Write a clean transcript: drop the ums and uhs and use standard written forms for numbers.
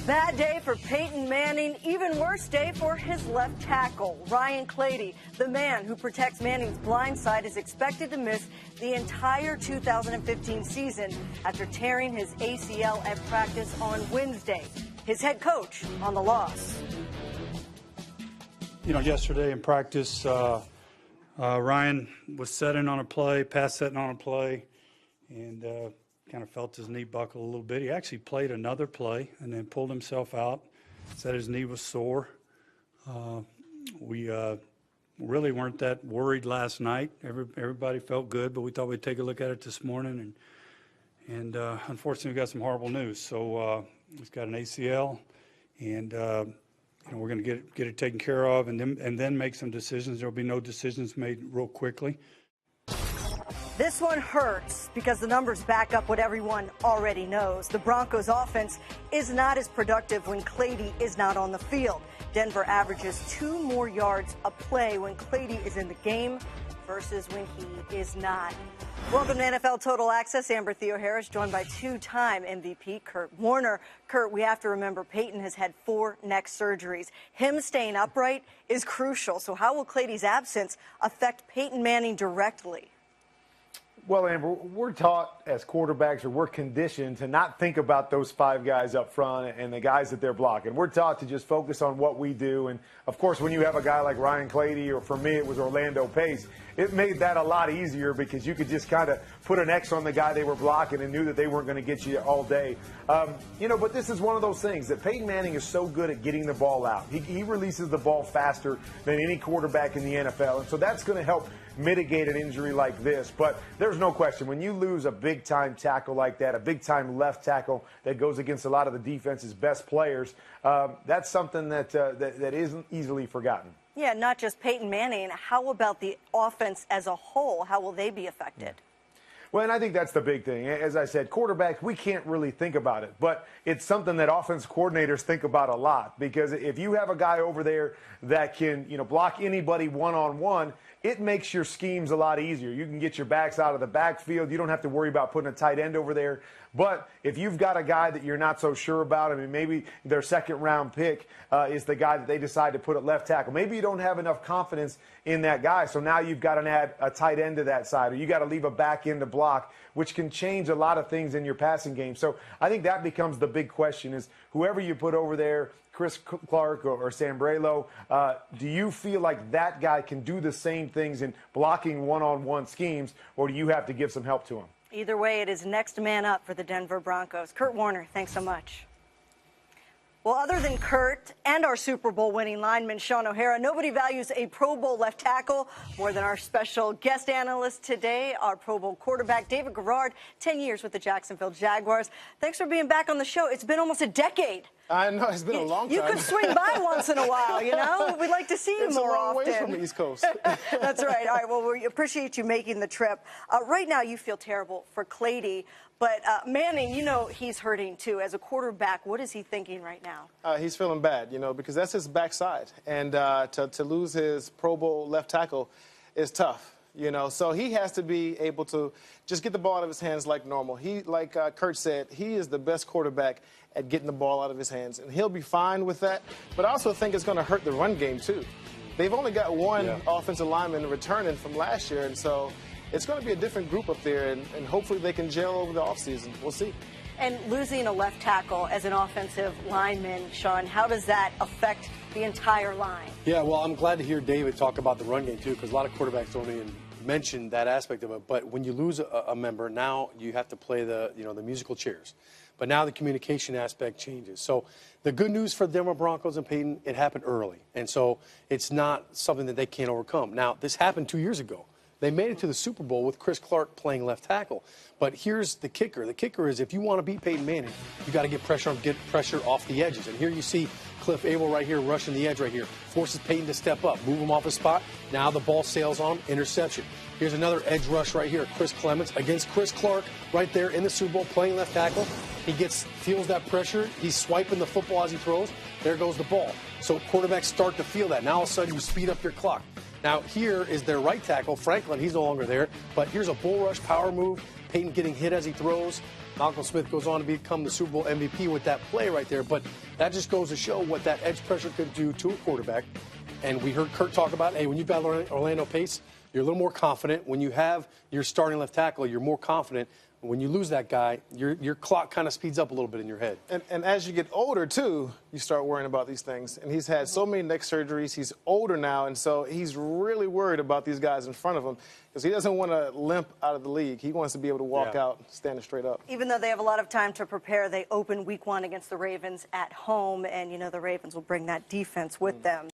Bad day for Peyton Manning, even worse day for his left tackle. Ryan Clady, the man who protects Manning's blind side, is expected to miss the entire 2015 season after tearing his ACL at practice on Wednesday. His head coach on the loss. You know, yesterday in practice, Ryan was setting on a play, pass setting on a play, and kind of felt his knee buckle a little bit. He actually played another play and then pulled himself out, said his knee was sore. We really weren't that worried last night. Everybody felt good, but we thought we'd take a look at it this morning, and unfortunately we got some horrible news. So he's got an ACL, and you know, we're going to get it taken care of and then make some decisions. There will be no decisions made real quickly. This one hurts because the numbers back up what everyone already knows. The Broncos offense is not as productive when Clady is not on the field. Denver averages 2 more yards a play when Clady is in the game versus when he is not. Welcome to NFL Total Access. Amber Theo-Harris joined by 2-time MVP Kurt Warner. Kurt, we have to remember Peyton has had 4 neck surgeries. Him staying upright is crucial. So how will Clady's absence affect Peyton Manning directly? Well, Amber, we're taught as quarterbacks, or we're conditioned to not think about those 5 guys up front and the guys that they're blocking. We're taught to just focus on what we do. And, of course, when you have a guy like Ryan Clady, or for me it was Orlando Pace, it made that a lot easier because you could just kind of put an X on the guy they were blocking and knew that they weren't going to get you all day. You know, but this is one of those things that Peyton Manning is so good at getting the ball out. He releases the ball faster than any quarterback in the NFL, and so that's going to help mitigate an injury like this. But there's no question, when you lose a big-time tackle like that, a big-time left tackle that goes against a lot of the defense's best players, that's something that isn't easily forgotten. Yeah, not just Peyton Manning. How about the offense as a whole? How will they be affected? Well, and I think that's the big thing. As I said, quarterbacks, we can't really think about it, but it's something that offense coordinators think about a lot, because if you have a guy over there that can, you know, block anybody one-on-one, it makes your schemes a lot easier. You can get your backs out of the backfield. You don't have to worry about putting a tight end over there. But if you've got a guy that you're not so sure about, I mean, maybe their second-round pick is the guy that they decide to put at left tackle. Maybe you don't have enough confidence in that guy, so now you've got to add a tight end to that side, or you got to leave a back end to block, which can change a lot of things in your passing game. So I think that becomes the big question, is whoever you put over there, Chris Clark or Sambrailo, do you feel like that guy can do the same things in blocking one-on-one schemes, or do you have to give some help to him? Either way, it is next man up for the Denver Broncos. Kurt Warner, thanks so much. Well, other than Kurt and our Super Bowl winning lineman Shaun O'Hara, nobody values a Pro Bowl left tackle more than our special guest analyst today, our Pro Bowl quarterback, David Garrard, 10 years with the Jacksonville Jaguars. Thanks for being back on the show. It's been almost a decade. I know, it's been a long time. You could swing by once in a while, you know? We'd like to see you more often. It's a long way from the East Coast. That's right. All right, well, we appreciate you making the trip. Right now, you feel terrible for Clady, but Manning, you know he's hurting, too. As a quarterback, what is he thinking right now? He's feeling bad, you know, because that's his backside. And to lose his Pro Bowl left tackle is tough. You know, so he has to be able to just get the ball out of his hands like normal. He, like Kurt said, he is the best quarterback at getting the ball out of his hands, and he'll be fine with that. But I also think it's going to hurt the run game, too. They've only got one offensive lineman returning from last year, and so it's going to be a different group up there, and hopefully they can gel over the offseason. We'll see. And losing a left tackle as an offensive lineman, Shaun, how does that affect the entire line? Yeah, well, I'm glad to hear David talk about the run game, too, because a lot of quarterbacks don't even mention that aspect of it. But when you lose a member, now you have to play the musical chairs. But now the communication aspect changes. So the good news for the Denver Broncos and Peyton, it happened early. And so it's not something that they can't overcome. Now, this happened 2 years ago. They made it to the Super Bowl with Chris Clark playing left tackle. But here's the kicker. The kicker is if you want to beat Peyton Manning, you got to get pressure off the edges. And here you see Cliff Abel right here rushing the edge right here. Forces Peyton to step up, move him off his spot. Now the ball sails on him, interception. Here's another edge rush right here. Chris Clements against Chris Clark right there in the Super Bowl playing left tackle. He feels that pressure. He's swiping the football as he throws. There goes the ball. So quarterbacks start to feel that. Now all of a sudden you speed up your clock. Now, here is their right tackle, Franklin. He's no longer there. But here's a bull rush power move. Peyton getting hit as he throws. Malcolm Smith goes on to become the Super Bowl MVP with that play right there. But that just goes to show what that edge pressure could do to a quarterback. And we heard Kurt talk about, hey, when you've got Orlando Pace, you're a little more confident. When you have your starting left tackle, you're more confident. When you lose that guy, your clock kind of speeds up a little bit in your head. And as you get older, too, you start worrying about these things. And he's had so many neck surgeries. He's older now, and so he's really worried about these guys in front of him because he doesn't want to limp out of the league. He wants to be able to walk out standing straight up. Even though they have a lot of time to prepare, they open week 1 against the Ravens at home, and, you know, the Ravens will bring that defense with them.